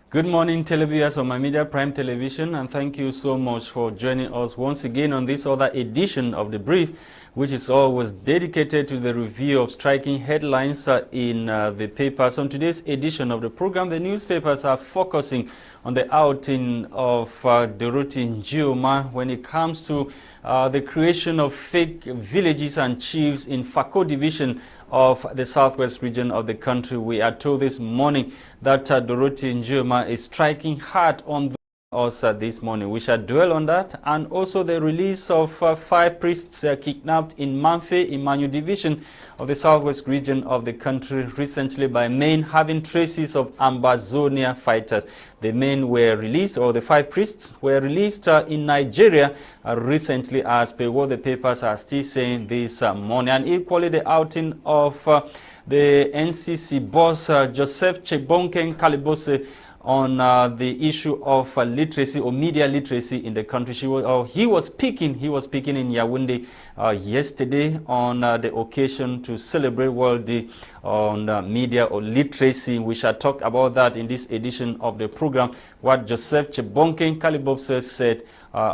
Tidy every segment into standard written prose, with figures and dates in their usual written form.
Good morning, televiewers on My Media Prime Television, and thank you so much for joining us once again on this other edition of The Brief, which is always dedicated to the review of striking headlines in the papers. On today's edition of the program, the newspapers are focusing on the outing of Dorothy Njioma when it comes to the creation of fake villages and chiefs in Fako division of the southwest region of the country. We are told this morning that Dorothy Njioma is striking hard on us this morning. We shall dwell on that, and also the release of 5 priests kidnapped in Manfe, Imanu division of the southwest region of the country recently by men having traces of Ambazonia fighters. The men were released, or the 5 priests were released in Nigeria recently, as per what the papers are still saying this morning. And equally the outing of the NCC boss Joseph Tebong Kalibose on the issue of literacy or media literacy in the country. He was speaking in Yaoundé yesterday on the occasion to celebrate World Day on media or literacy. We shall talk about that in this edition of the program, what Joseph Tebong Kalibose said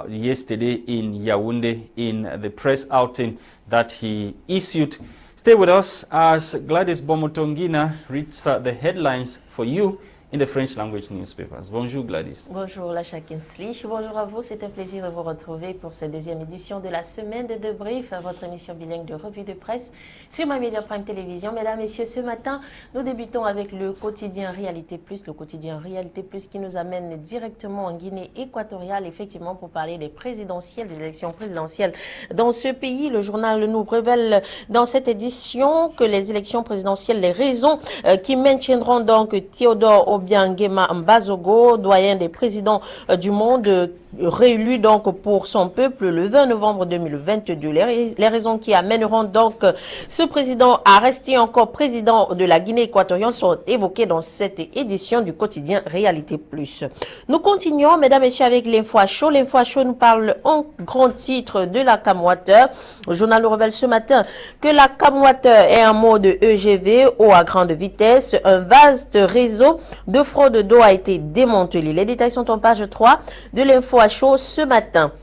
yesterday in Yaoundé in the press outing that he issued. Stay with us as Gwladys Bomotonguina reads the headlines for you in the French language newspapers. Bonjour Gwladys. Bonjour Lasha. Bonjour à vous, c'est un plaisir de vous retrouver pour cette deuxième édition de la semaine de Debrief, votre émission bilingue de revue de presse sur My Media Prime Télévision. Mesdames, Messieurs, ce matin, nous débutons avec le quotidien Réalité Plus, qui nous amène directement en Guinée équatoriale, effectivement, pour parler des présidentielles, des élections présidentielles dans ce pays. Le journal nous révèle dans cette édition que les élections présidentielles, les raisons qui maintiendront donc Théodore Obiangema Mbazogo, doyen des présidents du monde, réélu donc pour son peuple le 20 novembre 2022. Les raisons qui amèneront donc ce président à rester encore président de la Guinée équatoriale sont évoquées dans cette édition du quotidien Réalité Plus. Nous continuons, mesdames et messieurs, avec l'info à chaud. L'info à chaud nous parle en grand titre de la Camwater. Le journal nous révèle ce matin que la Camwater est un mode EGV, eau à grande vitesse. Un vaste réseau de fraude d'eau a été démantelé. Les détails sont en page 3 de l'info à chaud ce matin.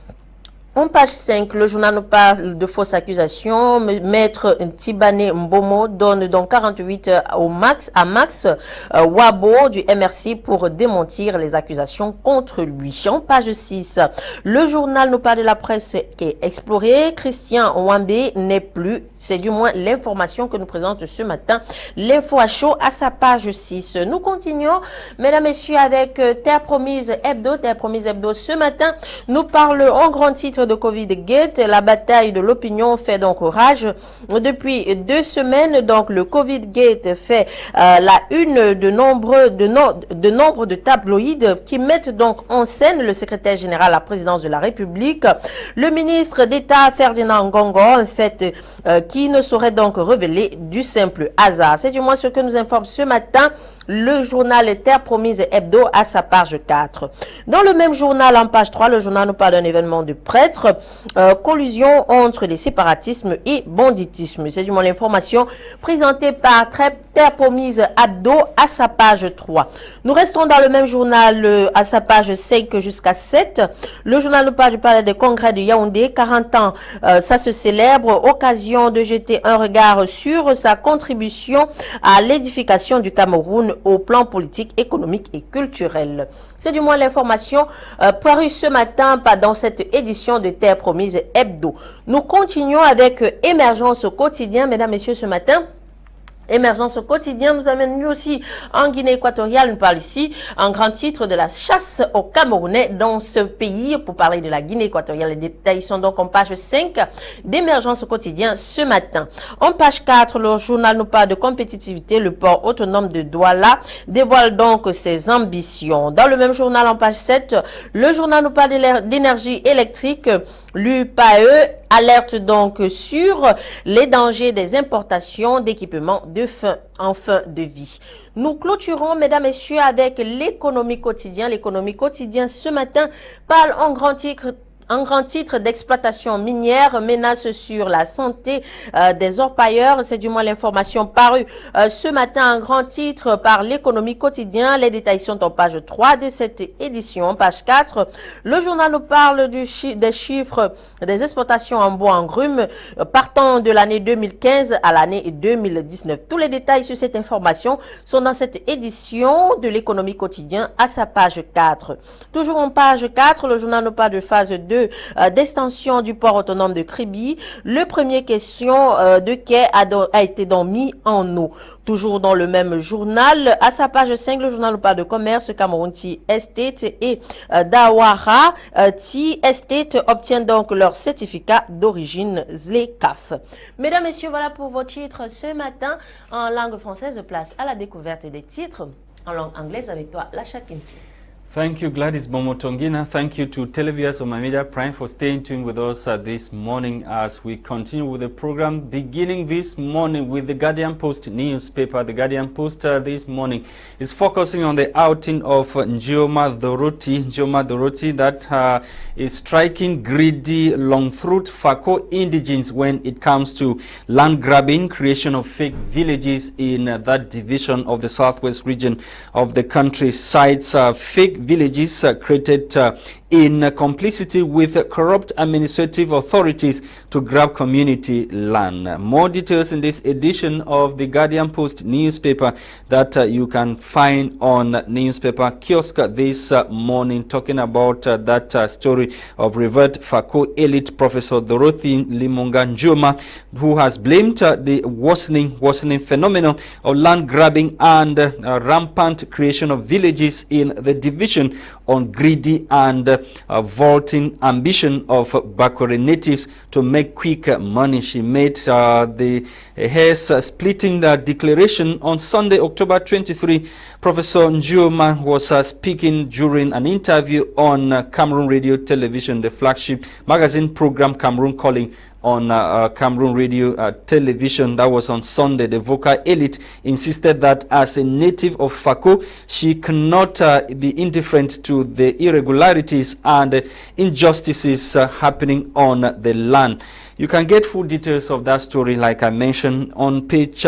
En page 5, le journal nous parle de fausses accusations. Maître Tibane Mbomo donne donc 48 à Max Wabo du MRC pour démentir les accusations contre lui. En page 6, le journal nous parle de la presse qui est explorée. Christain Wambé n'est plus, c'est du moins l'information que nous présente ce matin l'info à chaud à sa page 6. Nous continuons, mesdames, messieurs, avec Terre Promise Hebdo. Terre Promise Hebdo ce matin nous parle en grand titre de Covid Gate. La bataille de l'opinion fait donc rage depuis 2 semaines. Donc le Covid Gate fait la une de nombre de tabloïds qui mettent donc en scène le secrétaire général à la présidence de la République, le ministre d'État Ferdinand Ngongo, en fait qui ne saurait donc révéler du simple hasard. C'est du moins ce que nous informe ce matin le journal Terre Promise Hebdo à sa page 4. Dans le même journal, en page 3, le journal nous parle d'un événement de prêtre, collusion entre les séparatismes et banditisme. C'est du moins l'information présentée par Terre Promise Hebdo à sa page 3. Nous restons dans le même journal à sa page 5 jusqu'à 7. Le journal nous parle du palais des congrès de Yaoundé. 40 ans, ça se célèbre. Occasion de jeter un regard sur sa contribution à l'édification du Cameroun au plan politique, économique et culturel. C'est du moins l'information parue ce matin dans cette édition de Terre Promise Hebdo. Nous continuons avec Émergence au quotidien, mesdames, messieurs, ce matin. Émergence au quotidien nous amène lui aussi en Guinée équatoriale. Nous parle ici en grand titre de la chasse aux Camerounais dans ce pays. Pour parler de la Guinée équatoriale, les détails sont donc en page 5 d'Émergence au quotidien ce matin. En page 4, le journal nous parle de compétitivité. Le port autonome de Douala dévoile donc ses ambitions. Dans le même journal, en page 7, le journal nous parle d'énergie électrique. L'UPAE alerte donc sur les dangers des importations d'équipements en fin de vie. Nous clôturons, mesdames, messieurs, avec l'économie quotidienne. L'économie quotidienne ce matin parle en grand titre Un grand titre d'exploitation minière menace sur la santé des orpailleurs. C'est du moins l'information parue ce matin. Un grand titre par l'économie quotidien. Les détails sont en page 3 de cette édition. Page 4, le journal nous parle des chiffres des exportations en bois en grume partant de l'année 2015 à l'année 2019. Tous les détails sur cette information sont dans cette édition de l'économie quotidien à sa page 4. Toujours en page 4, le journal nous parle de phase 2 d'extension du port autonome de Kribi. Le premier question de quai a été donc mis en eau. Toujours dans le même journal, à sa page 5, le journal nous parle de commerce. Cameroun Tea Estate et Dawara Tea Estate obtiennent donc leur certificat d'origine ZLECAF. Mesdames, Messieurs, voilà pour vos titres ce matin en langue française. Place à la découverte des titres en langue anglaise avec toi, Lasha. Thank you, Gwladys Bomotonguina. Thank you to televiewers of My Media Prime for staying tuned with us this morning as we continue with the program, beginning this morning with the Guardian Post newspaper. The Guardian Post this morning is focusing on the outing of Nsah Dorothy that is striking greedy long-throat Fako indigenes when it comes to land grabbing, creation of fake villages in that division of the southwest region of the country. Cites fake villages created in complicity with corrupt administrative authorities to grab community land. More details in this edition of the Guardian Post newspaper that you can find on newspaper kiosk this morning, talking about that story of revered Fako elite Professor Dorothy Limunga Njoma, who has blamed the worsening phenomenon of land grabbing and rampant creation of villages in the division on greedy and vaulting ambition of Bakore natives to make quick money. She made the hair-splitting declaration on Sunday, October 23. Professor Njoma was speaking during an interview on Cameroon Radio Television, the flagship magazine program Cameroon Calling, on Cameroon Radio Television. That was on Sunday. The vocal elite insisted that as a native of Fako, she cannot be indifferent to the irregularities and injustices happening on the land. You can get full details of that story, like I mentioned, on page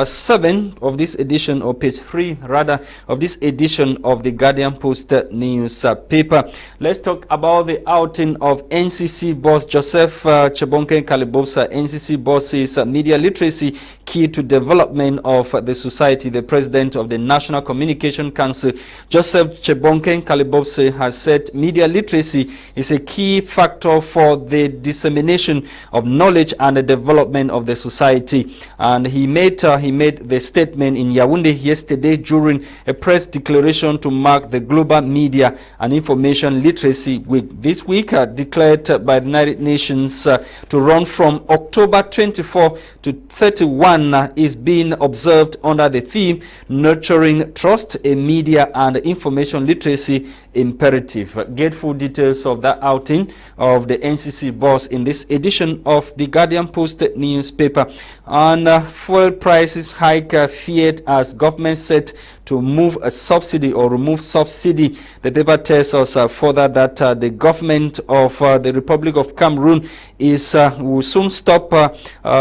7 of this edition, or page 3 rather, of this edition of the Guardian Post newspaper. Let's talk about the outing of NCC boss Joseph Tebong Kalibobsa. NCC boss says media literacy key to development of the society. The president of the National Communication Council, Joseph Tebong Kalibobsa, has said media literacy is a key factor for the dissemination of knowledge and the development of the society. And he made the statement in Yaoundé yesterday during a press declaration to mark the Global Media and Information Literacy Week. This week declared by the United Nations to run from October 24 to 31 is being observed under the theme Nurturing Trust, a Media and Information Literacy Imperative. Get full details of that outing of the NCC boss in this edition of the Guardian Post newspaper. And fuel prices hike feared as government set to move a subsidy or remove subsidy. The paper tells us further that the government of the Republic of Cameroon will soon stop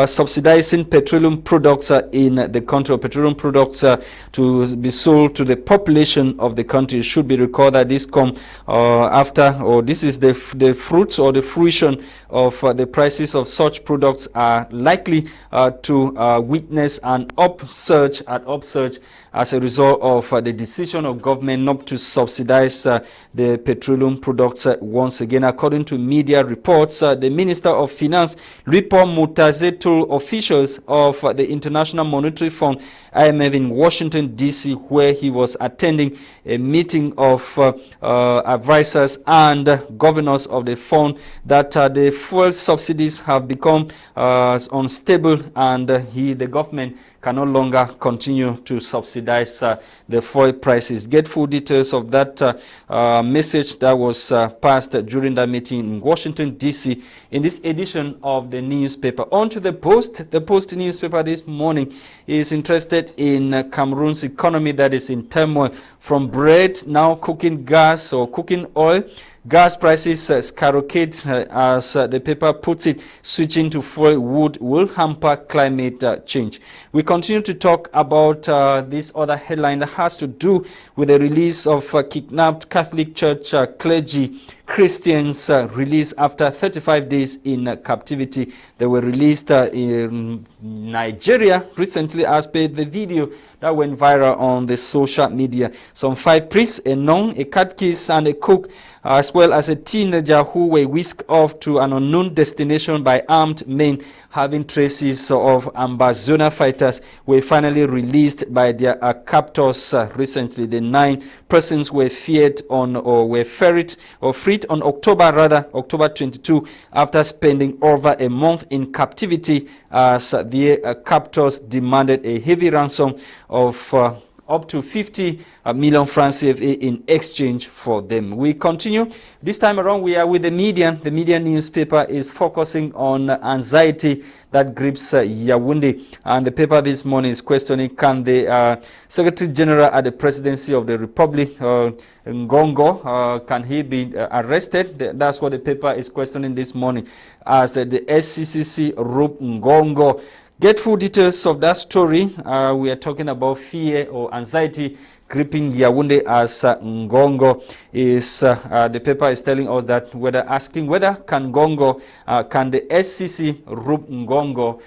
subsidizing petroleum products in the country, or petroleum products to be sold to the population of the country. It should be recalled that this come after, or this is the fruits or the fruition of the prices of such products are likely to witness an upsurge as a result of the decision of government not to subsidize the petroleum products once again. According to media reports, the Minister of Finance, Ripo Mutaze, told officials of the International Monetary Fund, IMF, in Washington, D.C., where he was attending a meeting of advisors and governors of the fund, that the fuel subsidies have become unstable, and the government can no longer continue to subsidize the fuel prices. Get full details of that message that was passed during that meeting in Washington, D.C. in this edition of the newspaper. On to the Post. The Post newspaper this morning is interested in Cameroon's economy that is in turmoil. From bread, now cooking gas or cooking oil. Gas prices skyrocket as the paper puts it. Switching to fuel wood will hamper climate change. We continue to talk about this other headline that has to do with the release of kidnapped Catholic Church clergy. Christians released after 35 days in captivity. They were released in Nigeria recently as per the video that went viral on the social media. Some 5 priests, a nun, a catechist, and a cook, as well as a teenager who were whisked off to an unknown destination by armed men having traces of Ambazona fighters, were finally released by their captors recently. The 9 persons were freed on October 22 after spending over a month in captivity as their captors demanded a heavy ransom of up to 50 million francs CFA in exchange for them. We continue. This time around, we are with the Median. The Median newspaper is focusing on anxiety that grips Yaoundé. And the paper this morning is questioning, can the Secretary General at the Presidency of the Republic, Ngongo, can he be arrested? That's what the paper is questioning this morning, as the SCCC Rup Ngongo. Get full details of that story. We are talking about fear or anxiety gripping Yaoundé as Ngongo is. The paper is telling us that asking whether can the SCC Rup Ngongo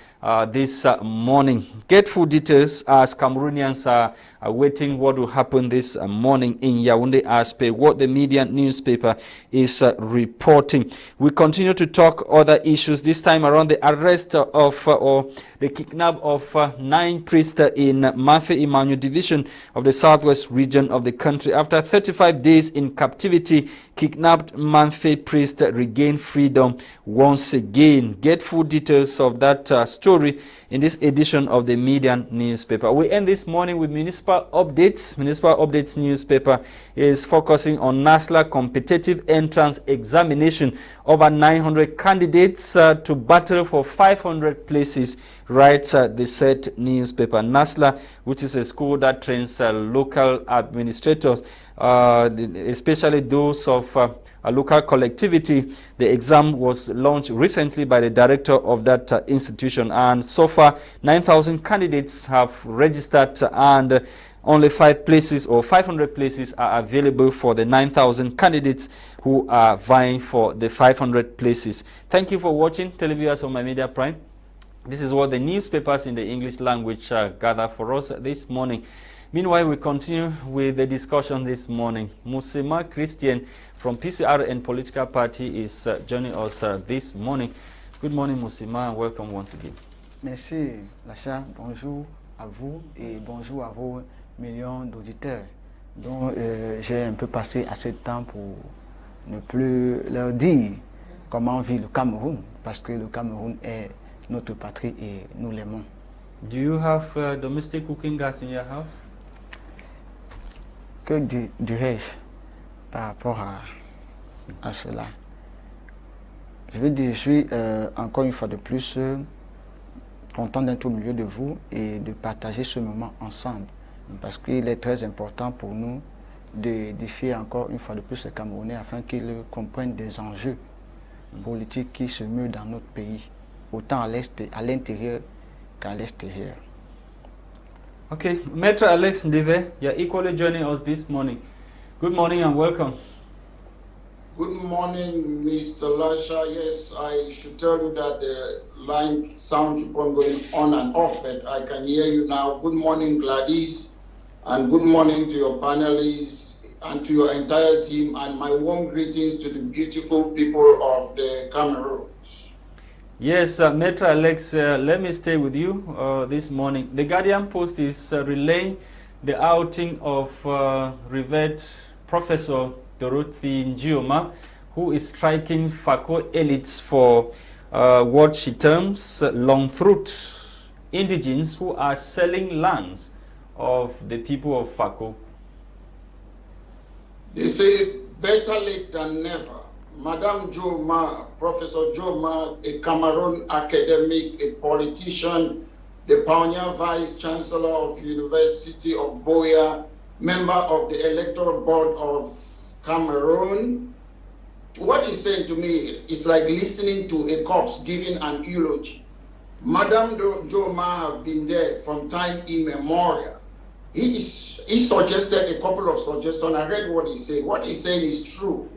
this morning. Get full details as Cameroonians are awaiting what will happen this morning in Yaoundé as per what the Median newspaper is reporting. We continue to talk other issues. This time around, the arrest of or the kidnap of 9 priests in Manfe Emmanuel division of the southwest region of the country. After 35 days in captivity, kidnapped Manfe priests regain freedom once again. Get full details of that story in this edition of the Median newspaper. We end this morning with municipal updates. Municipal updates newspaper is focusing on Nsah competitive entrance examination. Over 900 candidates to battle for 500 places, writes the said newspaper. Nsah, which is a school that trains local administrators, especially those of a local collectivity. The exam was launched recently by the director of that institution, and so far 9,000 candidates have registered, and only 5 places or 500 places are available for the 9,000 candidates who are vying for the 500 places. Thank you for watching, televiewers on My Media Prime. This is what the newspapers in the English language gather for us this morning. Meanwhile, we continue with the discussion this morning. Musima Christain from PCR and Political Party is joining us this morning. Good morning, Musima, and welcome once again. Merci, Lasha. Bonjour à vous et bonjour à vos millions d'auditeurs dont j'ai un peu passé assez de temps pour ne plus leur dire comment vit le Cameroun, parce que le Cameroun est notre patrie et nous l'aimons. Do you have domestic cooking gas in your house? Que dirais-je par rapport à cela? Je veux dire, je suis encore une fois de plus content d'être au milieu de vous et de partager ce moment ensemble, parce qu'il est très important pour nous d'édifier encore une fois de plus les Camerounais afin qu'ils comprennent des enjeux politiques qui se meuvent dans notre pays, autant à l'intérieur qu'à l'extérieur. Okay, Maître Alex Ndeve, you're equally joining us this morning. Good morning and welcome. Good morning, Mr. Lasha. Yes, I should tell you that the line sound keep on going on and off, but I can hear you now. Good morning, Gwladys, and good morning to your panelists and to your entire team, and my warm greetings to the beautiful people of the Cameroon. Yes, Maître Alex, let me stay with you this morning. The Guardian Post is relaying the outing of revered Professor Dorothy Njioma, who is striking FACO elites for what she terms long throat indigenes who are selling lands of the people of Fako? They say better late than never. Madame Joma, Professor Joma, a Cameroon academic, a politician, the pioneer vice chancellor of University of Boya, member of the electoral board of Cameroon. What he's saying to me, it's like listening to a corpse giving an eulogy. Madame Joma have been there from time immemorial. He suggested a couple of suggestions. I read what he said. What he's saying is true.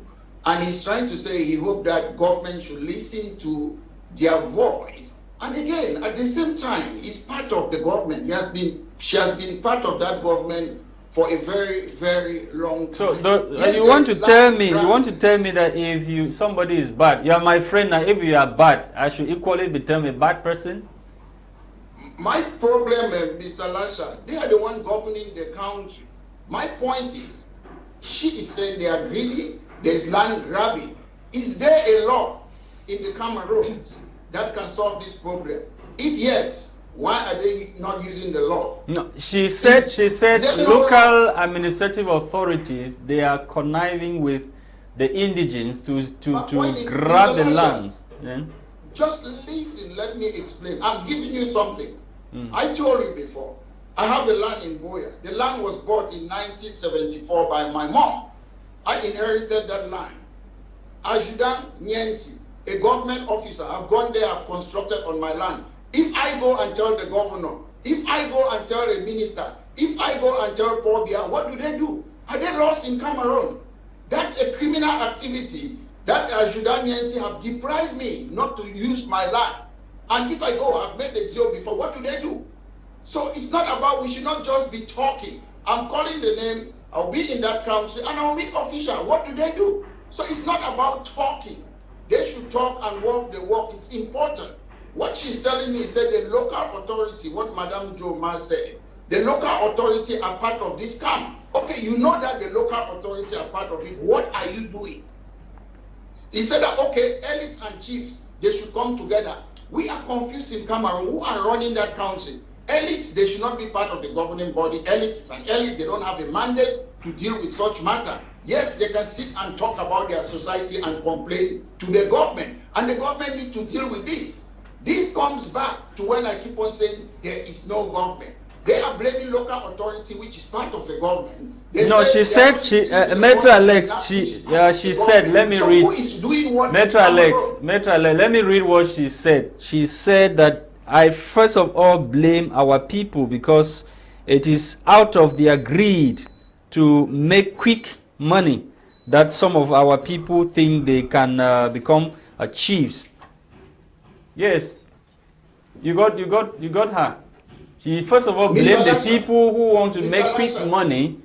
And he's trying to say he hoped that government should listen to their voice. And again, at the same time, he's part of the government. She has been part of that government for a very, very long time. So you want to tell me that if somebody is bad, you are my friend now, if you are bad, I should equally be termed a bad person? My problem, Mr. Lasha, they are the one governing the country. My point is, she is saying they are greedy, there's land grabbing. Is there a law in the Cameroon that can solve this problem? If yes, why are they not using the law? No, she said local administrative authorities, they are conniving with the indigenes to grab the lands. Yeah? Just listen, let me explain. I'm giving you something. I told you before, I have a land in Boya. The land was bought in 1974 by my mom. I inherited that land. Ajudan Nyenti, a government officer, I've gone there, I've constructed on my land. If I go and tell the governor, if I go and tell a minister, if I go and tell Paul Biya, what do? Are they lost in Cameroon? That's a criminal activity that Ajudan Nyenti have deprived me not to use my land. And if I go, I've made the deal before, what do? So it's not about, we should not just be talking. I'm calling the name, I'll be in that country and I'll meet official. What do? So it's not about talking. They should talk and walk the walk. It's important. What she's telling me is that the local authority, what Madame Joma said, the local authority are part of this camp. Okay, you know that the local authority are part of it. What are you doing? He said that, okay, elites and chiefs, they should come together. We are confused in Cameroon. Who are running that country? Elites, they should not be part of the governing body. Elites is an elite. They don't have a mandate to deal with such matter. Yes, they can sit and talk about their society and complain to the government. And the government needs to deal with this. This comes back to when I keep on saying there is no government. They are blaming local authority, which is part of the government. No, she said, Metro Alex, she said, let me read. Who is doing what? Metro Alex, let me read what she said. She said that I first of all blame our people because it is out of their greed to make quick money that some of our people think they can become chiefs. Yes, you got her. She first of all blamed the people who want to make quick money.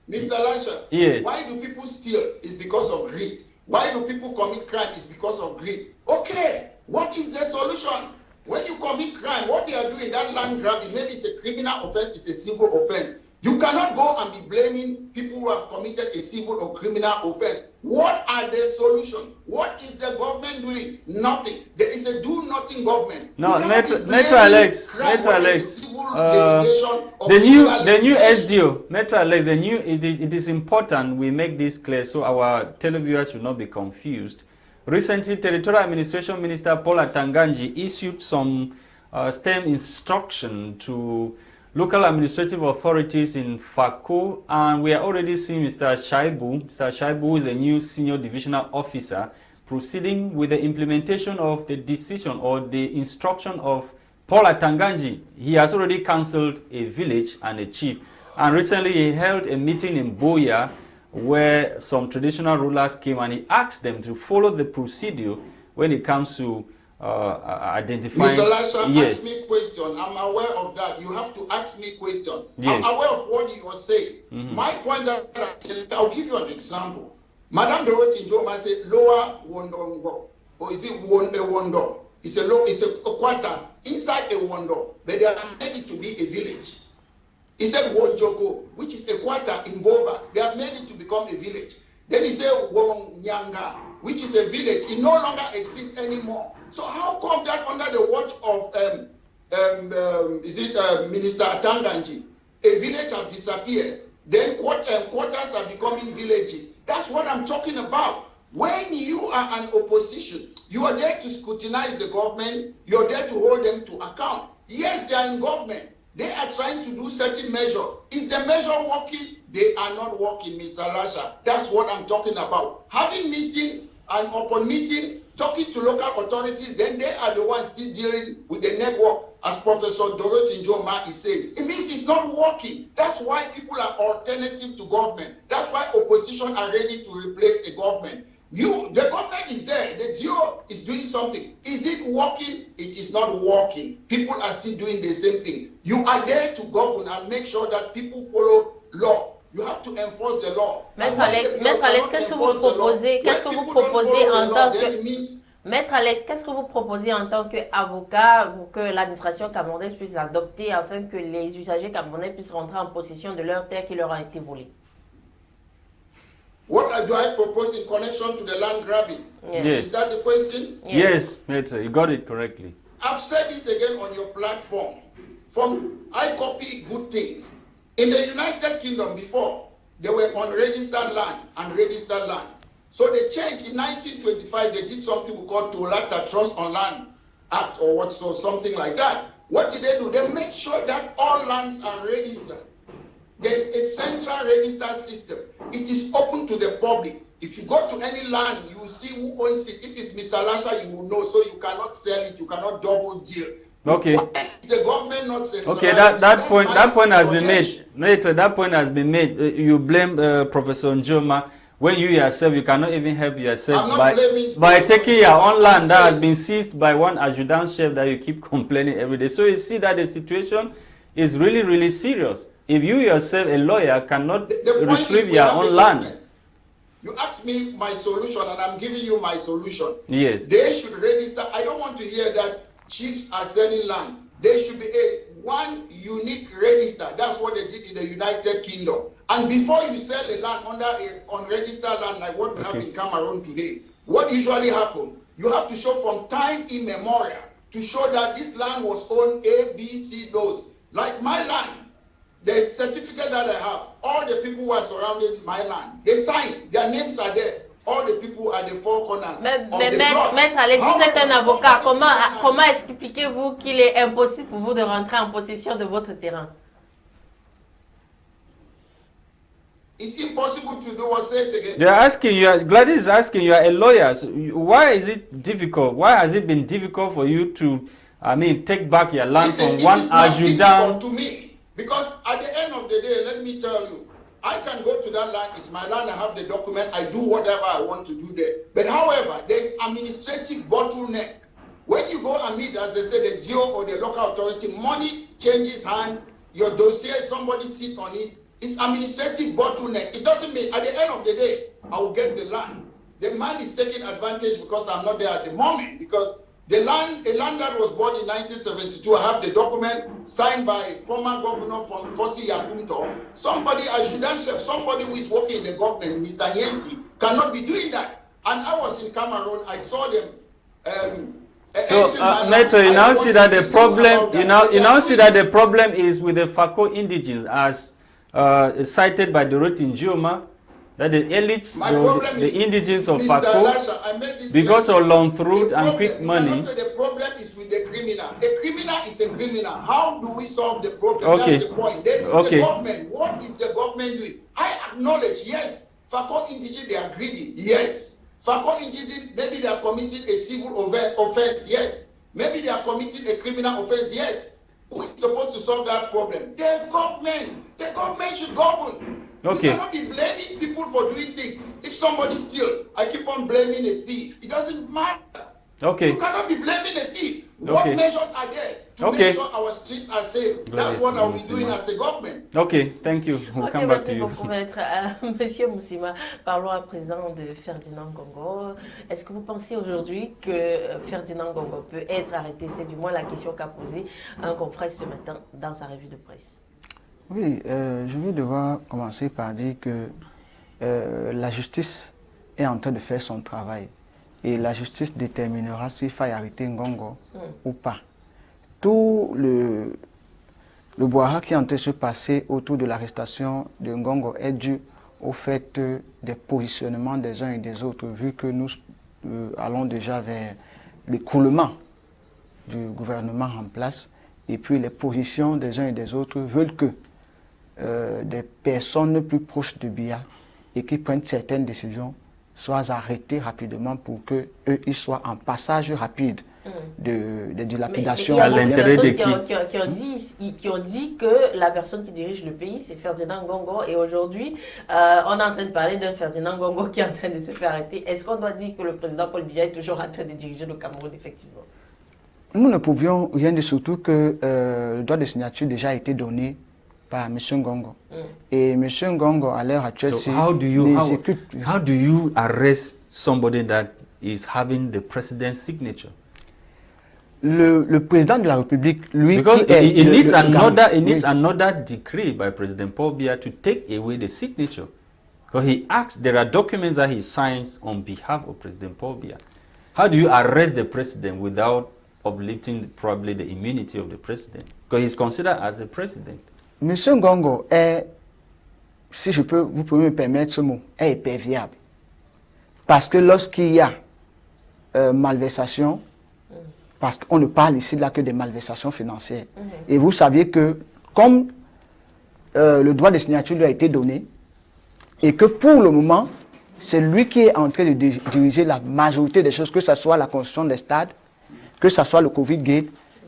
Mr. Lasha, yes. Why do people steal? It's because of greed. Why do people commit crime? It's because of greed. Okay, what is the solution? When you commit crime, what they are doing, that land grabbing, maybe it's a criminal offense, it's a civil offense. You cannot go and be blaming people who have committed a civil or criminal offense. What are the solutions? What is the government doing? Nothing. There is a do-nothing government. No, Metro Alex, the new SDO, Metro Alex, it is important we make this clear so our televiewers should not be confused. Recently, Territorial Administration Minister Paula Tanganji issued some STEM instruction to local administrative authorities in Fako, and we are already seeing Mr. Shaibu. Mr. Shaibu is the new senior divisional officer proceeding with the implementation of the decision or the instruction of Paula Tanganji. He has already cancelled a village and a chief, and recently he held a meeting in Boya where some traditional rulers came and he asked them to follow the procedure when it comes to identifying. Mr. Lasha, yes. Ask me a question. I'm aware of that. You have to ask me a question. Yes. I'm aware of what you were saying. My point that I said, I'll give you an example. Madame Dorothy Njoma said Lower Wondongo, or is it Wondo? It's a quarter inside a Wondo, but they are made it to be a village. He said Wonjoko, which is a quarter in Boba. They have made it to become a village. Then he said Wonyanga, which is a village. It no longer exists anymore. So how come that under the watch of Minister Atanganji, a village have disappeared. Then quarters are becoming villages. That's what I'm talking about. When you are an opposition, you are there to scrutinize the government. You're there to hold them to account. Yes, they are in government. They are trying to do certain measure. Is the measure working? They are not working, Mr. Lasha. That's what I'm talking about. Having meeting and upon meeting, talking to local authorities, then they are the ones still dealing with the network, as Professor Dorothy Njoma is saying. It means it's not working. That's why people are alternative to government. That's why opposition are ready to replace a government. The government is there. The GO is doing something. Is it working? It is not working. People are still doing the same thing. You are there to govern and make sure that people follow law. You have to enforce the law. Maître Alex, qu'est-ce que vous proposez? Qu'est-ce que vous proposez en tant que Maître Alex, qu'est-ce que vous proposez en tant qu'avocat pour que l'administration camerounaise puisse l'adopter afin que les usagers camerounais puissent rentrer en possession de leurs terres qui leur ont été volées? What do I propose in connection to the land grabbing? Yes. Is that the question? Yes, Maître, you got it correctly. I've said this again on your platform. I copy good things. In the United Kingdom before, they were on registered land and registered land. So they changed in 1925, they did something we call Tolata Trust on Land Act or something like that. What did they do? They make sure that all lands are registered. There's a central register system. It is open to the public. If you go to any land, you will see who owns it. If it's Mr. Lasha, you will know, so you cannot sell it, you cannot double deal. Okay. The government not centralized. Okay, that point has been made. Later, that point has been made. You blame Professor Njoma when you yourself, you cannot even help yourself by taking your own land that has been seized by one adjutant chef that you keep complaining every day. So you see that the situation is really, really serious. If you yourself, a lawyer, cannot retrieve your own land. You asked me my solution and I'm giving you my solution. Yes. They should register. I don't want to hear that chiefs are selling land. There should be one unique register. That's what they did in the United Kingdom. And before you sell a land under unregistered land like what we have in Cameroon today, what usually happens, you have to show from time immemorial to show that this land was owned A, B, C, those. Like my land, the certificate that I have, all the people who are surrounding my land, they sign, their names are there. All the people at the four corners. Maître Alex, vous êtes un avocat. Comment expliquez-vous qu'il est impossible pour vous de rentrer en possession de votre terrain? It's impossible to do what? Say it again. They're asking you, Gwladys is asking you, are a lawyer. So why is it difficult? Why has it been difficult for you to, take back your land from one adjutant? To me, because at the end of the day, let me tell you, I can go to that land, it's my land, I have the document, I do whatever I want to do there. But however, there's administrative bottleneck. When you go and meet, as I said, the GO or the local authority, money changes hands, your dossier, somebody sit on it. It's administrative bottleneck. It doesn't mean at the end of the day, I will get the land. The man is taking advantage because I'm not there at the moment. Because a land that was bought in 1972, I have the document signed by former governor from Fosi Yakunto. Somebody, adjutant chef, somebody who is working in the government, Mr. Nyenti, cannot be doing that. And I was in Cameroon, I saw them. Neto, you now see that the problem, you now see that the problem is with the Fako indigenes, as cited by Dorothy Njoma, that the elites, the indigenes of Fako, because of long throat and quick money. The problem is with the criminal. A criminal is a criminal. How do we solve the problem? Okay. That's the point. There is the government. What is the government doing? I acknowledge, yes, Fako indigenes, they are greedy. Yes. Fako indigenes, maybe they are committing a civil offense. Yes. Maybe they are committing a criminal offense. Yes. Who is supposed to solve that problem? The government. The government should govern. Okay. You cannot be blaming people for doing things. If somebody steals, I keep on blaming a thief. It doesn't matter. Okay. You cannot be blaming a thief. What measures are there to make sure our streets are safe? That's what I'll be doing as a government. Okay, thank you. We'll come back to you. Merci beaucoup, Maître. Monsieur Moussima, parlons à présent de Ferdinand Gongo. Est-ce que vous pensez aujourd'hui que Ferdinand Gongo peut être arrêté? C'est du moins la question qu'a posée un confrère ce matin dans sa revue de presse. Oui, je vais devoir commencer par dire que la justice est en train de faire son travail. Et la justice déterminera s'il faut arrêter Ngongo ou pas. tout le boira qui est en train de se passer autour de l'arrestation de Ngongo est dû au fait des positionnements des uns et des autres, vu que nous allons déjà vers l'écroulement du gouvernement en place, et puis les positions des uns et des autres veulent que des personnes plus proches de Biya et qui prennent certaines décisions soient arrêtées rapidement pour qu'eux, ils soient en passage rapide de dilapidations. À l'intérêt de qui ont dit que la personne qui dirige le pays, c'est Ferdinand Ngongo, et aujourd'hui, on est en train de parler d'un Ferdinand Ngongo qui est en train de se faire arrêter. Est-ce qu'on doit dire que le président Paul Biya est toujours en train de diriger le Cameroun, effectivement? Nous ne pouvions rien de surtout que le droit de signature déjà a été donné par M. Ngongo. Et M. Ngongo, à l'heure actuelle, so how do you arrest somebody that is having the president's signature? Le président de la République, lui, because qui it needs another decree by President Paul Biya to take away the signature. Because he acts, there are documents that he signs on behalf of President Paul Biya. How do you arrest the president without uplifting probably the immunity of the president? Because he's considered as the president. Monsieur Ngongo est, si vous pouvez me permettre ce mot, est imperviable. Parce que lorsqu'il y a malversation, parce qu'on ne parle ici là que des malversations financières, et vous saviez que comme le droit de signature lui a été donné, et que pour le moment, c'est lui qui est en train de diriger la majorité des choses, que ce soit la construction des stades, que ce soit le Covid-Gate,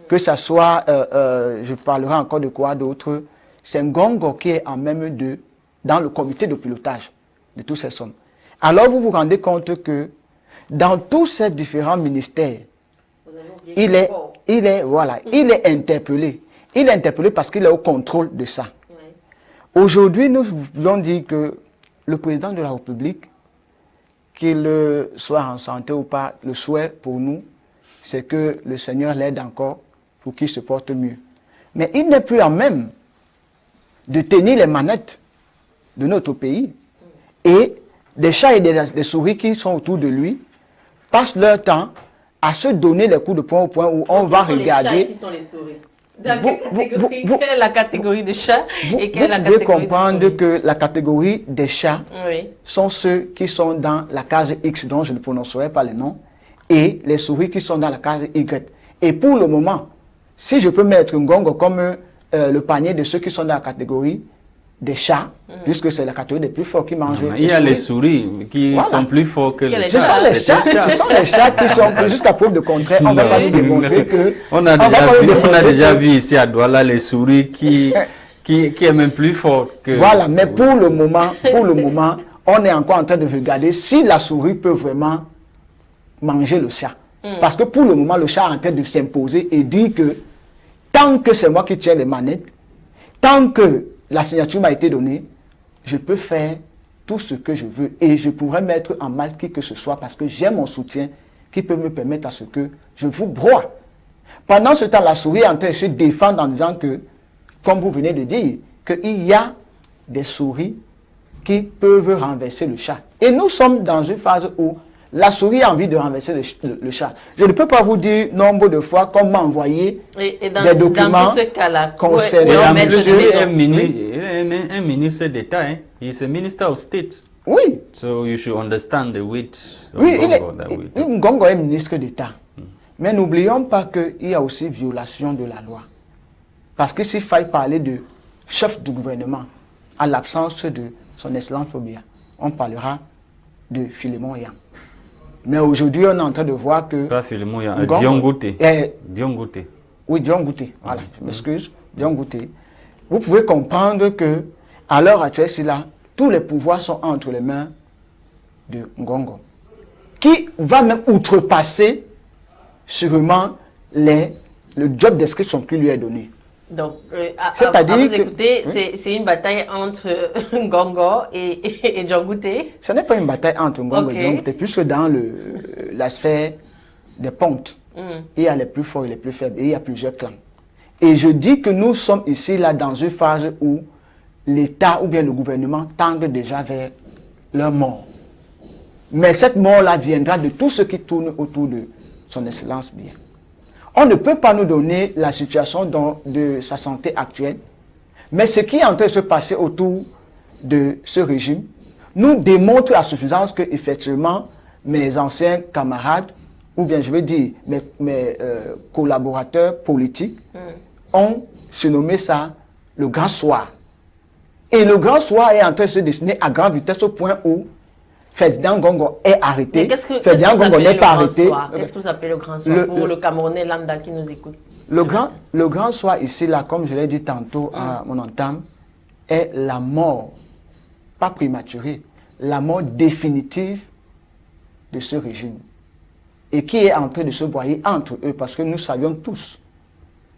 que ce soit, je parlerai encore de quoi d'autre, c'est Ngongo qui est en même dans le comité de pilotage de tous ces sommes. Alors vous vous rendez compte que dans tous ces différents ministères, il est interpellé. Il est interpellé parce qu'il est au contrôle de ça. Oui. Aujourd'hui, nous voulons dire que le président de la République, qu'il soit en santé ou pas, le souhait pour nous, c'est que le Seigneur l'aide encore pour qu'il se porte mieux. Mais il n'est plus en même de tenir les manettes de notre pays. Et des chats et des souris qui sont autour de lui passent leur temps à se donner les coups de poing au point où on va regarder. Qui sont les souris? Dans quelle est la catégorie des chats et quelle est la catégorie des souris? Vous devez comprendre que la catégorie des chats sont ceux qui sont dans la case X, dont je ne prononcerai pas les noms, et les souris qui sont dans la case Y. Et pour le moment, si je peux mettre Ngongo comme le panier de ceux qui sont dans la catégorie des chats, puisque c'est la catégorie des plus forts qui mangent. Il y a les souris qui sont plus forts que les chats. Ce sont les chats qui sont, jusqu'à preuve de contraire, on va pas nous démontrer que... On a déjà vu ici à Douala les souris qui est même plus forte que... Voilà, mais pour le moment, on est encore en train de regarder si la souris peut vraiment manger le chat. Parce que pour le moment, le chat est en train de s'imposer et dire que tant que c'est moi qui tiens les manettes, tant que la signature m'a été donnée, je peux faire tout ce que je veux et je pourrais mettre en mal qui que ce soit parce que j'ai mon soutien qui peut me permettre à ce que je vous broie. Pendant ce temps, la souris est en train de se défendre en disant que, comme vous venez de dire, qu'il y a des souris qui peuvent renverser le chat. Et nous sommes dans une phase où la souris a envie de renverser le chat. Je ne peux pas vous dire nombre de fois qu'on m'a envoyé des documents dans ce cas-là, concernant un ministre d'État. He is a minister of state. Oui. So you should understand the weight of Ngongo est ministre d'État. Mais n'oublions pas qu'il y a aussi violation de la loi. Parce que s'il faille parler de chef du gouvernement, à l'absence de son excellence Pobia, on parlera de Philémon Yang. Mais aujourd'hui, on est en train de voir que... Pas Philémon Yang, Diongouté. Diongouté. Oui, Diongouté. Voilà, je m'excuse. Diongouté. Vous pouvez comprendre que à l'heure actuelle, là, tous les pouvoirs sont entre les mains de Ngongo, qui va même outrepasser sûrement le job description qui lui est donné. Donc, à vous écouter, c'est une bataille entre Ngongo et Diongouté. Ce n'est pas une bataille entre Ngongo et Diongouté, puisque dans la sphère des pontes, il y a les plus forts et les plus faibles, et il y a plusieurs clans. Et je dis que nous sommes ici, là, dans une phase où l'État ou bien le gouvernement tendent déjà vers leur mort. Mais cette mort-là viendra de tout ce qui tourne autour de son excellence bien. On ne peut pas nous donner la situation de sa santé actuelle, mais ce qui est en train de se passer autour de ce régime nous démontre à suffisance que, effectivement, mes anciens camarades, ou bien je veux dire mes collaborateurs politiques, ont surnommé ça le grand soir. Et le grand soir est en train de se dessiner à grande vitesse au point où Ferdinand Ngongo est arrêté. Ferdinand Ngongo n'est pas arrêté. Qu'est-ce que vous appelez le grand soir pour le Camerounais lambda qui nous écoute? Le grand soir ici, là, comme je l'ai dit tantôt à mon entame, est la mort, pas prématurée, la mort définitive de ce régime. Et qui est en train de se broyer entre eux, parce que nous savions tous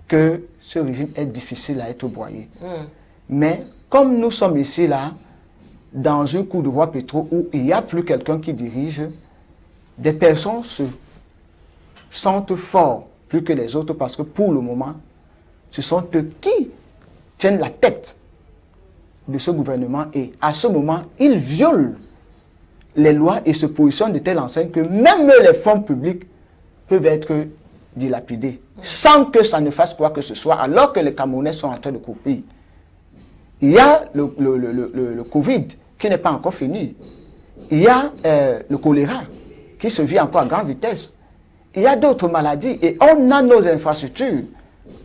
que ce régime est difficile à être broyé. Mais comme nous sommes ici, là, dans un coup de roi pétro où il n'y a plus quelqu'un qui dirige, des personnes se sentent forts plus que les autres parce que pour le moment, ce sont eux qui tiennent la tête de ce gouvernement et à ce moment, ils violent les lois et se positionnent de telle enseigne que même les fonds publics peuvent être dilapidés sans que ça ne fasse quoi que ce soit alors que les Camerounais sont en train de croupir. Il y a le Covid qui n'est pas encore fini. Il y a le choléra qui se vit encore à grande vitesse. Il y a d'autres maladies et on a nos infrastructures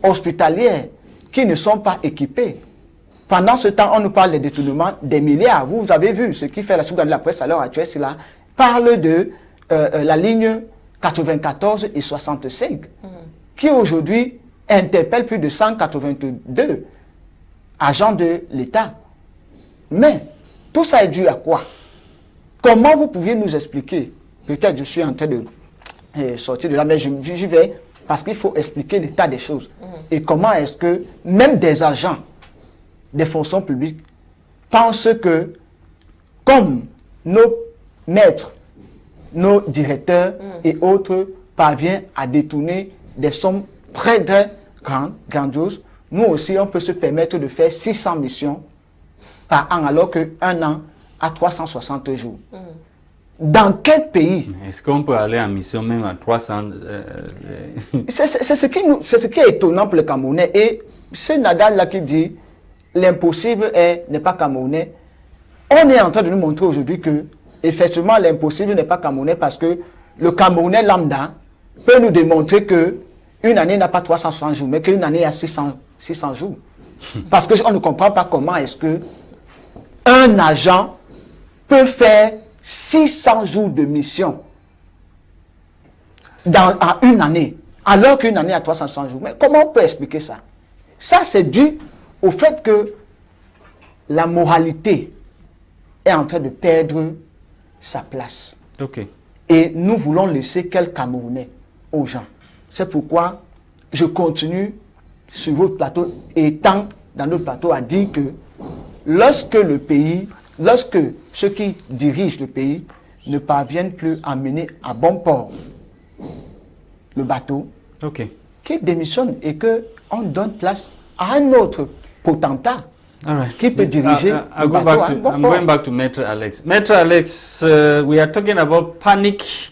hospitalières qui ne sont pas équipées. Pendant ce temps, on nous parle des détournements des milliards. Vous avez vu ce qui fait la soupe de la presse à l'heure actuelle, c'est là, parle de la ligne 94 et 65 qui aujourd'hui interpelle plus de 182 agents de l'État. Mais tout ça est dû à quoi? Comment vous pouviez nous expliquer? Peut-être je suis en train de sortir de là, mais j'y vais parce qu'il faut expliquer l'état des choses. Et comment est-ce que même des agents des fonctions publiques pensent que comme nos maîtres, nos directeurs et autres parviennent à détourner des sommes très très grandioses, nous aussi on peut se permettre de faire 600 missions par an alors qu'un an a 360 jours. Dans quel pays? Est-ce qu'on peut aller en mission même à 300 C'est ce qui est étonnant pour les Camerounais. Et ce Nadal-là qui dit l'impossible n'est pas camerounais, on est en train de nous montrer aujourd'hui que effectivement l'impossible n'est pas camerounais parce que le Camerounais lambda peut nous démontrer que une année n'a pas 360 jours, mais qu'une année a 600 jours. Parce qu'on ne comprend pas comment est-ce que un agent peut faire 600 jours de mission en une année, alors qu'une année a 360 jours. Mais comment on peut expliquer ça? Ça, c'est dû au fait que la moralité est en train de perdre sa place. Et nous voulons laisser quel Camerounais aux gens. C'est pourquoi je continue sur votre plateau, étant dans notre plateau, à dire que lorsque ceux qui dirigent le pays ne parviennent plus à mener à bon port le bateau, qu'ils démissionnent et qu'on donne place à un autre potentat qui peut diriger le bateau. I'm going back to Maître Alex. Maître Alex, we are talking about panic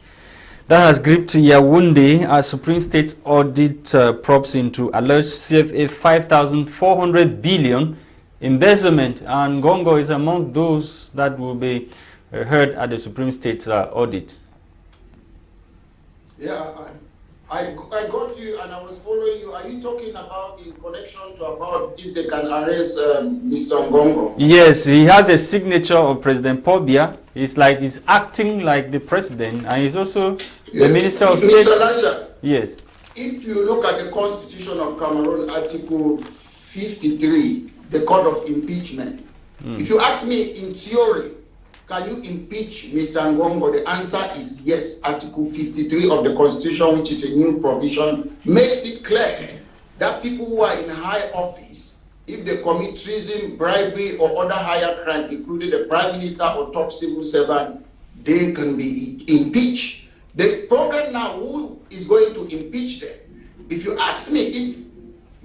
that has gripped Yaoundé as Supreme State audit probes into alleged CFA 5,400 billion embezzlement, and Ngongo is amongst those that will be heard at the Supreme State audit. Yeah, I got you and I was following you. Are you talking about in connection to about if they can arrest Mr. Ngongo? Yes, he has a signature of President Paul Biya. He's acting like the president, and he's also the Minister of State. Mr. Lasha, yes. If you look at the Constitution of Cameroon, Article 53, the Code of Impeachment, if you ask me in theory, can you impeach Mr. Ngongo? The answer is yes. Article 53 of the Constitution, which is a new provision, makes it clear that people who are in high office, if they commit treason, bribery, or other higher crime, including the Prime Minister or top civil servant, they can be impeached. The problem now, who is going to impeach them? If you ask me if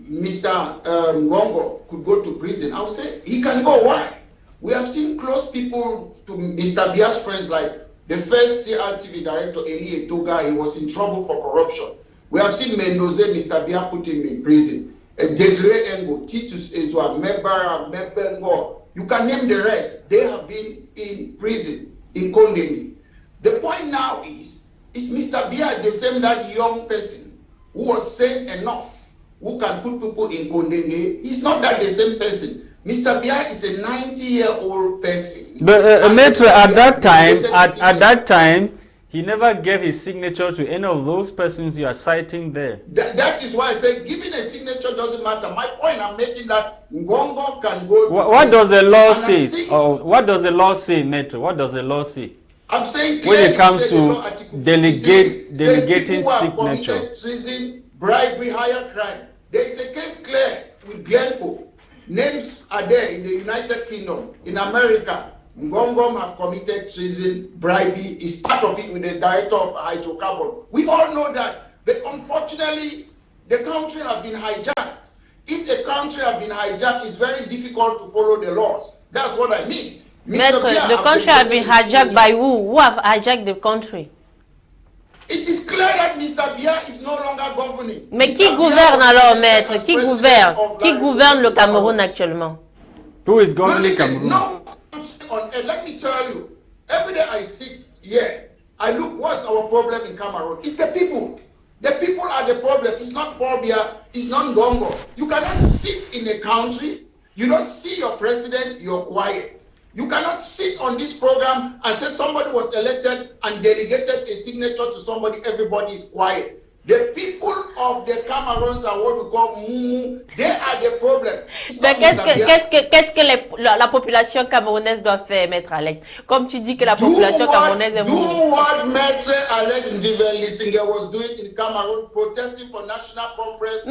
Mr. Ngongo could go to prison, I would say he can go. Why? We have seen close people to Mr. Biya's friends, like the first CRTV director, Eli Etoga. He was in trouble for corruption. We have seen Mendoza, Mr. Bia put him in prison. Desiree Engo, Titus Ezwa, Mebara, Mebengo. You can name the rest. They have been in prison in Kondeni. The point now is Mr. Bia the same that young person who was sane enough, who can put people in Kondeni? He's not that the same person. Mr. Bia is a 90-year-old person. But Maitre, at that time, he never gave his signature to any of those persons you are citing there. That is why I say giving a signature doesn't matter. My point I'm making that Ngongo can go to what does the law say? What does the law say, Maitre? What does the law say? I'm saying when it comes to delegating signature. Treason, bribery, higher crime. There is a case clear with Glencoe. Names are there in the United Kingdom, in America. Ngongom have committed treason, bribery is part of it with the director of hydrocarbon. We all know that, but unfortunately, the country has been hijacked. If a country has been hijacked, it's very difficult to follow the laws. That's what I mean. The country has been hijacked by who? Who have hijacked the country? It is clear that Mr. Bia is no longer governing. Mais qui gouverne alors, maître? Qui gouverne? Qui gouverne le Cameroun actuellement? Who is governing Cameroon? No, let me tell you, every day I sit here, I look, what's our problem in Cameroon? It's the people. The people are the problem. It's not Paul Bia, it's not Ngongo. You cannot sit in a country, you don't see your president, you're quiet. You cannot sit on this program and say somebody was elected and delegated a signature to somebody, everybody is quiet. The people of the Cameroons are what we call Mumu. They are the problem. Mais qu'est-ce que la population camerounaise doit faire, Maître Alex? Comme tu dis que la population camerounaise est Do what Maître Alex Ndivel-Lissinger was doing in Cameroon, protesting for national conference.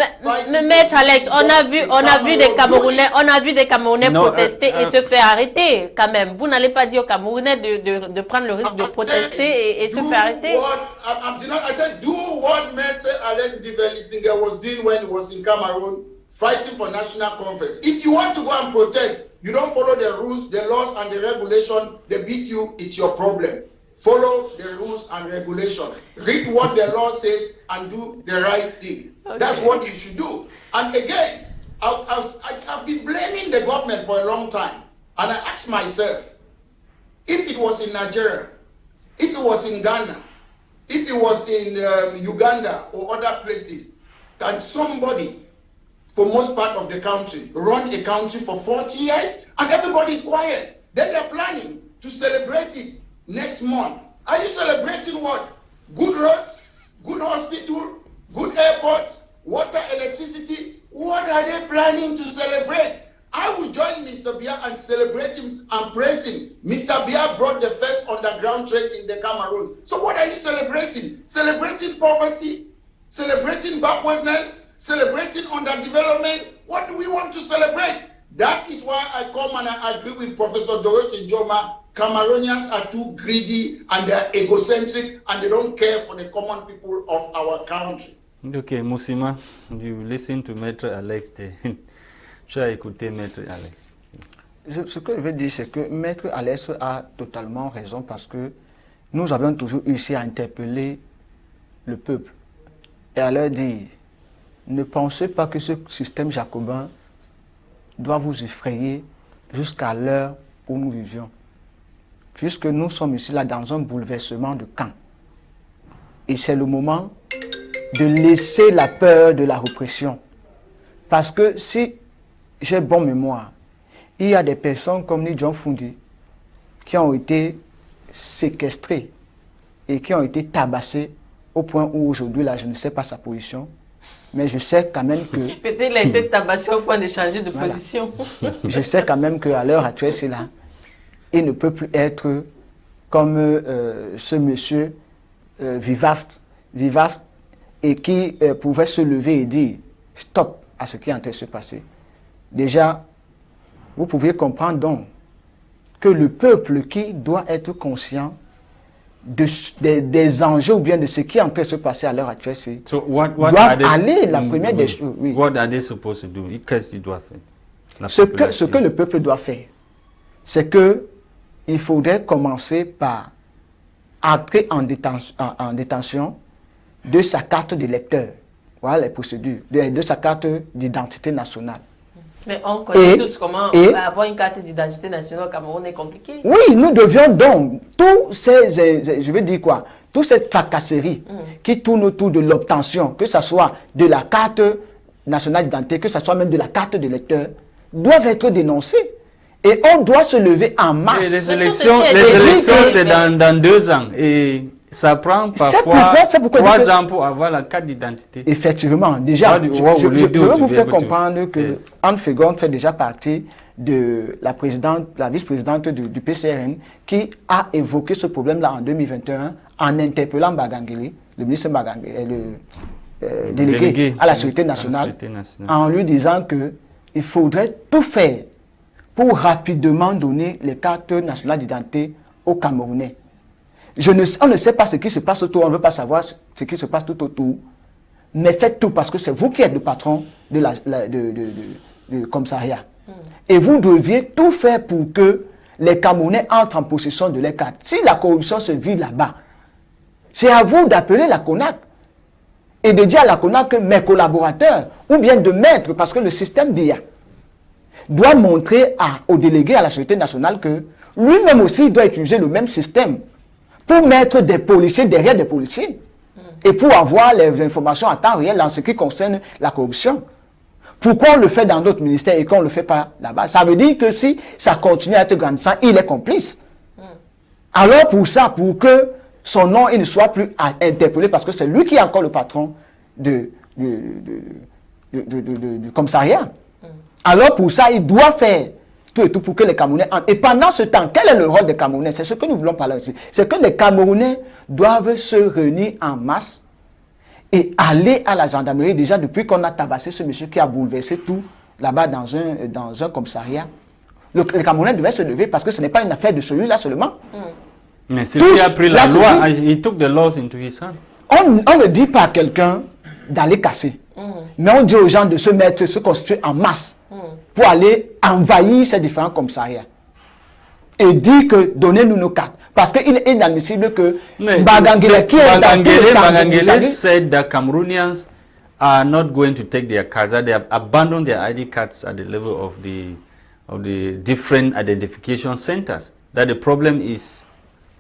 Mais Maître Alex, on a vu des Camerounais protester et se faire arrêter quand même. Vous n'allez pas dire aux Camerounais de prendre le risque de protester et se faire arrêter. I said, do what Maître Alex Ndivel-Lissinger was doing when he was in Cameroon, fighting for national conference. If you want to go and protest, you don't follow the rules, the laws, and the regulation, they beat you, it's your problem. Follow the rules and regulation. Read what the law says and do the right thing. Okay. That's what you should do. And again, I've been blaming the government for a long time. And I ask myself, if it was in Nigeria, if it was in Ghana, if it was in Uganda or other places, can somebody, for most part of the country, run a country for 40 years and everybody is quiet? Then they're planning to celebrate it next month. Are you celebrating what? Good roads, good hospital, good airports, water, electricity? What are they planning to celebrate? I will join Mr. Bia and celebrate him and praise him. Mr. Bia brought the first underground train in the Cameroon. So what are you celebrating? Celebrating poverty? Celebrating backwardness? Celebrating underdevelopment? What do we want to celebrate? That is why I come and I agree with Professor Dorothy Njoma. Cameroonians are too greedy and they are egocentric and they don't care for the common people of our country. Okay, Moussima, you listen to Maître Alex. Tu as écouté Maître Alex. Ce que je veux dire, c'est que Maître Alex a totalement raison parce que nous avons toujours réussi à interpeller le peuple et à leur dire, ne pensez pas que ce système jacobin doit vous effrayer jusqu'à l'heure où nous vivions. Puisque nous sommes ici là dans un bouleversement de camp. Et c'est le moment de laisser la peur de la répression. Parce que si j'ai bonne mémoire, il y a des personnes comme John Fundi qui ont été séquestrées et qui ont été tabassées au point où aujourd'hui, là, je ne sais pas sa position, mais je sais quand même que... Peut-être qu'il a été tabassé au point de changer de position. Je sais quand même qu'à l'heure actuelle, c'est là. Il ne peut plus être comme ce monsieur Vivaft et qui pouvait se lever et dire stop à ce qui est en train de se passer. Déjà, vous pouvez comprendre donc que le peuple qui doit être conscient des enjeux ou bien de ce qui est en train de se passer à l'heure actuelle, c'est doit aller la première des choses. Oui. What are they supposed to do? Qu'est-ce qu'ils doivent faire? Ce que le peuple doit faire, c'est que il faudrait commencer par entrer en détention de sa carte d'électeur. Voilà les procédures. De sa carte d'identité nationale. Mais on connaît tous comment avoir une carte d'identité nationale au Cameroun est compliqué. Oui, nous devions donc, tous ces, je veux dire quoi, toutes ces tracasseries qui tournent autour de l'obtention, que ce soit de la carte nationale d'identité, que ce soit même de la carte d'électeur, doivent être dénoncées. Et on doit se lever en masse. Et les élections, c'est dans 2 ans. Et ça prend parfois 3 ans pour avoir la carte d'identité. Effectivement, déjà, je veux vous faire comprendre que Anne Fegon fait déjà partie de la vice-présidente du PCRN qui a évoqué ce problème-là en 2021 en interpellant Mbagangeli, le ministre Mbagangeli, le délégué à la Sécurité nationale, en lui disant qu'il faudrait tout faire pour rapidement donner les cartes nationales d'identité aux Camerounais. On ne sait pas ce qui se passe autour, on ne veut pas savoir ce qui se passe tout autour, mais faites tout parce que c'est vous qui êtes le patron du commissariat. Et vous deviez tout faire pour que les Camerounais entrent en possession de leurs cartes. Si la corruption se vit là-bas, c'est à vous d'appeler la CONAC et de dire à la CONAC que mes collaborateurs, ou bien de mettre, parce que le système d'IA doit montrer au délégué à la Sécurité nationale que lui-même aussi doit utiliser le même système pour mettre des policiers derrière des policiers et pour avoir les informations à temps réel en ce qui concerne la corruption. Pourquoi on le fait dans d'autres ministères et qu'on ne le fait pas là-bas? Ça veut dire que si ça continue à être grandissant, il est complice. Alors pour ça, pour que son nom il ne soit plus interpellé, parce que c'est lui qui est encore le patron du commissariat. Alors pour ça, il doit faire tout et tout pour que les Camerounais entrent. Et pendant ce temps, quel est le rôle des Camerounais? C'est ce que nous voulons parler aussi. C'est que les Camerounais doivent se réunir en masse et aller à la gendarmerie. Déjà, depuis qu'on a tabassé ce monsieur qui a bouleversé tout là-bas dans un commissariat, les Camerounais devaient se lever parce que ce n'est pas une affaire de celui-là seulement. Mais c'est lui qui a pris la loi. He took the laws into his hand. On ne dit pas à quelqu'un d'aller casser. Mais on dit aux gens de se constituer en masse pour aller envahir ces différents commissariats. Et dire que donnez-nous nos cartes. Parce qu'il est inadmissible que Mbagangeli said that Cameroonians are not going to take their cards, that they have abandoned their ID cards at the level of the different identification centers. That the problem is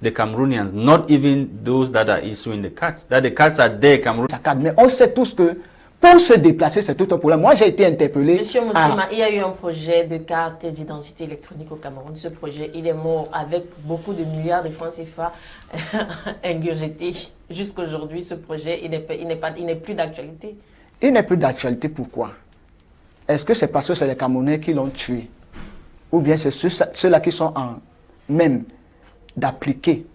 the Cameroonians, not even those that are issuing the cards. That the cards are there, Cameroon. Mais on sait tous que pour se déplacer, c'est tout un problème. Moi, j'ai été interpellé. Monsieur Moussima, il y a eu un projet de carte d'identité électronique au Cameroun. Ce projet, il est mort avec beaucoup de milliards de francs CFA ingurgités. Jusqu'aujourd'hui, ce projet, il n'est plus d'actualité. Il n'est plus d'actualité, pourquoi? Est-ce que c'est parce que c'est les Camerounais qui l'ont tué? Ou bien c'est ceux-là qui sont en même d'appliquer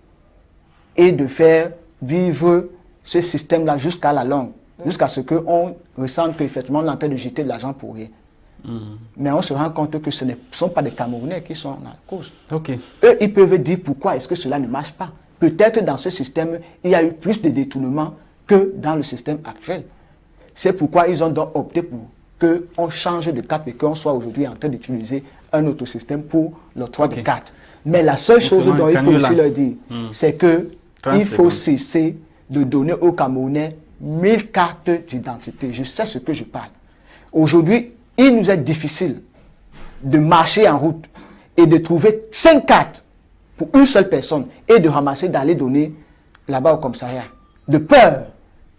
et de faire vivre ce système-là jusqu'à la longue? Jusqu'à ce qu'on ressente qu'effectivement on est en train de jeter de l'argent pour rien. Mais on se rend compte que ce ne sont pas des Camerounais qui sont dans la cause. Eux, ils peuvent dire pourquoi est-ce que cela ne marche pas. Peut-être dans ce système, il y a eu plus de détournements que dans le système actuel. C'est pourquoi ils ont donc opté pour qu'on change de cap et qu'on soit aujourd'hui en train d'utiliser un autre système pour l'octroi de cartes. Mais la seule chose dont il faut aussi leur dire, c'est qu'il faut cesser de donner aux Camerounais 1000 cartes d'identité. Je sais ce que je parle. Aujourd'hui, il nous est difficile de marcher en route et de trouver 5 cartes pour une seule personne et de ramasser, d'aller donner là-bas au commissariat. De peur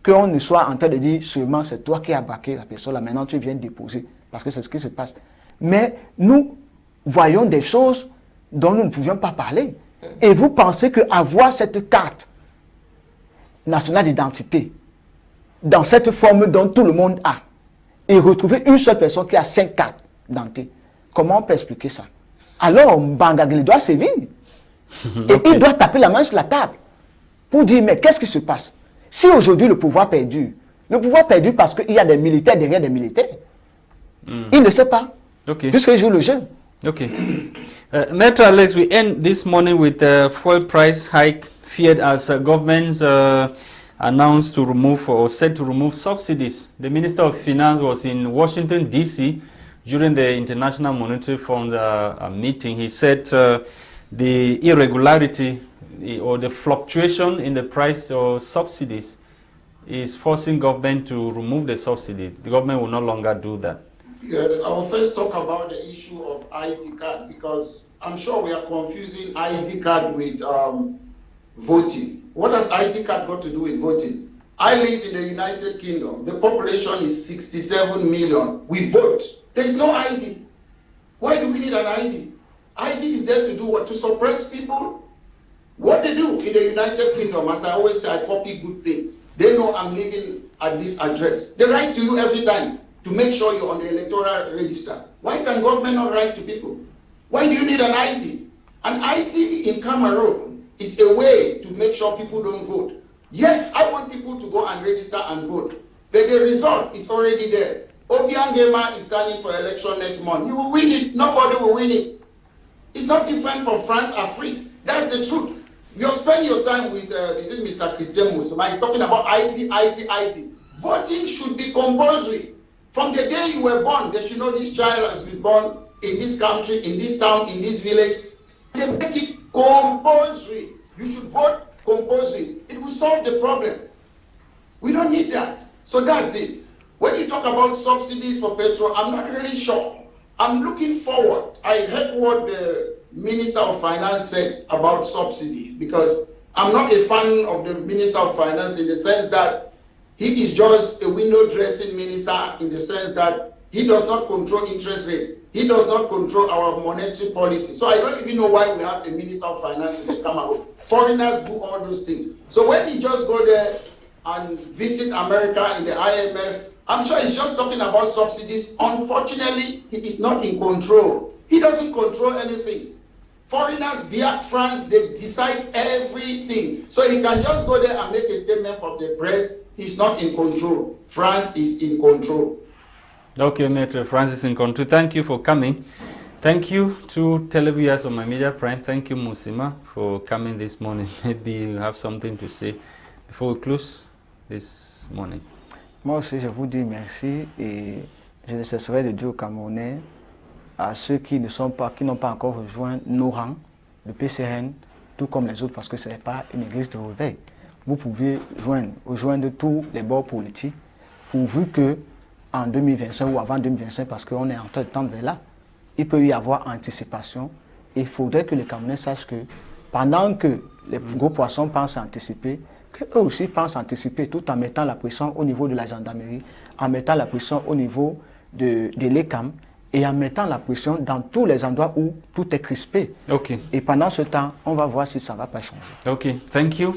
qu'on ne soit en train de dire seulement c'est toi qui as braqué la personne, là maintenant tu viens déposer. Parce que c'est ce qui se passe. Mais nous voyons des choses dont nous ne pouvions pas parler. Et vous pensez qu'avoir cette carte nationale d'identité dans cette forme dont tout le monde a, et retrouver une seule personne qui a 5 cartes d'identité, comment on peut expliquer ça? Alors, Mbagangeli doit sévir. Et il doit taper la main sur la table pour dire, mais qu'est-ce qui se passe? Si aujourd'hui le pouvoir perdure parce qu'il y a des militaires derrière des militaires, il ne sait pas, puisqu'il joue le jeu. Maître Alex, we end this morning with a fuel price hike feared as governments announced to remove or said to remove subsidies. The Minister of Finance was in Washington, D.C. during the International Monetary Fund meeting. He said the irregularity or the fluctuation in the price or subsidies is forcing government to remove the subsidy. The government will no longer do that. Yes, I will first talk about the issue of ID card, because I'm sure we are confusing ID card with voting. What has ID card got to do with voting? I live in the United Kingdom. The population is 67 million. We vote. There's no ID. Why do we need an ID? ID is there to do what? To suppress people? What they do in the United Kingdom, as I always say, I copy good things. They know I'm living at this address. They write to you every time to make sure you're on the electoral register. Why can government not write to people? Why do you need an ID? An ID in Cameroon is a way to make sure people don't vote. Yes, I want people to go and register and vote, but the result is already there. Obiangema is standing for election next month. You will win it. Nobody will win it. It's not different from France, Afrique. That's the truth. You spend your time with, is it Mr. Christain? He's talking about ID. Voting should be compulsory. From the day you were born, they should know this child has been born in this country, in this town, in this village. They make it compulsory. You should vote compulsory. It will solve the problem. We don't need that. So that's it. When you talk about subsidies for petrol, I'm not really sure. I'm looking forward. I heard what the Minister of Finance said about subsidies, because I'm not a fan of the Minister of Finance in the sense that he is just a window dressing minister, in the sense that he does not control interest rate. He does not control our monetary policy. So I don't even know why we have a Minister of Finance in the Cameroon. Foreigners do all those things. So when he just go there and visit America in the IMF, I'm sure he's just talking about subsidies. Unfortunately, he is not in control. He doesn't control anything. Foreigners, France, they decide everything. So he can just go there and make a statement from the press. He's not in control. France is in control. Okay, Maitre, France is in control. Thank you for coming. Thank you to televiewers on My Media Prime. Thank you, Musima, for coming this morning. Maybe you have something to say before we close this morning. Moi aussi, je vous dis merci et je ne cesserai de dire aux Camerounais, à ceux qui n'ont pas encore rejoint nos rangs, le PCRN, tout comme les autres, parce que ce n'est pas une église de réveil. Vous pouvez rejoindre tous les bords politiques, pourvu que en 2025 ou avant 2025, parce qu'on est en train de tendre vers là, il peut y avoir anticipation. Il faudrait que les Camerounais sachent que pendant que les gros poissons pensent anticiper, qu'eux aussi pensent anticiper, tout en mettant la pression au niveau de la gendarmerie, en mettant la pression au niveau de l'ECAM, et en mettant la pression dans tous les endroits où tout est crispé. Okay. Et pendant ce temps, on va voir si ça ne va pas changer. Okay, thank you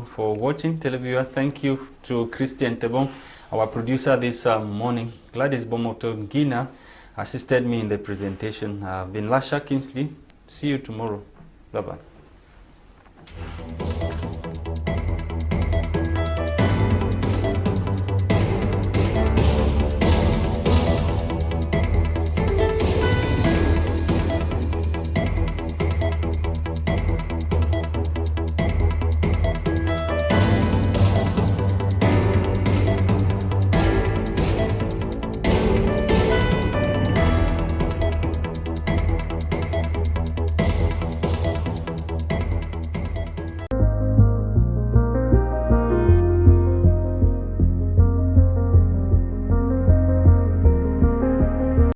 for watching, televiewers. Thank you to Christain Tebong, our producer this morning. Gwladys Bomotonguina assisted me in the presentation. I've been Lasha Kingsley. See you tomorrow. Bye-bye.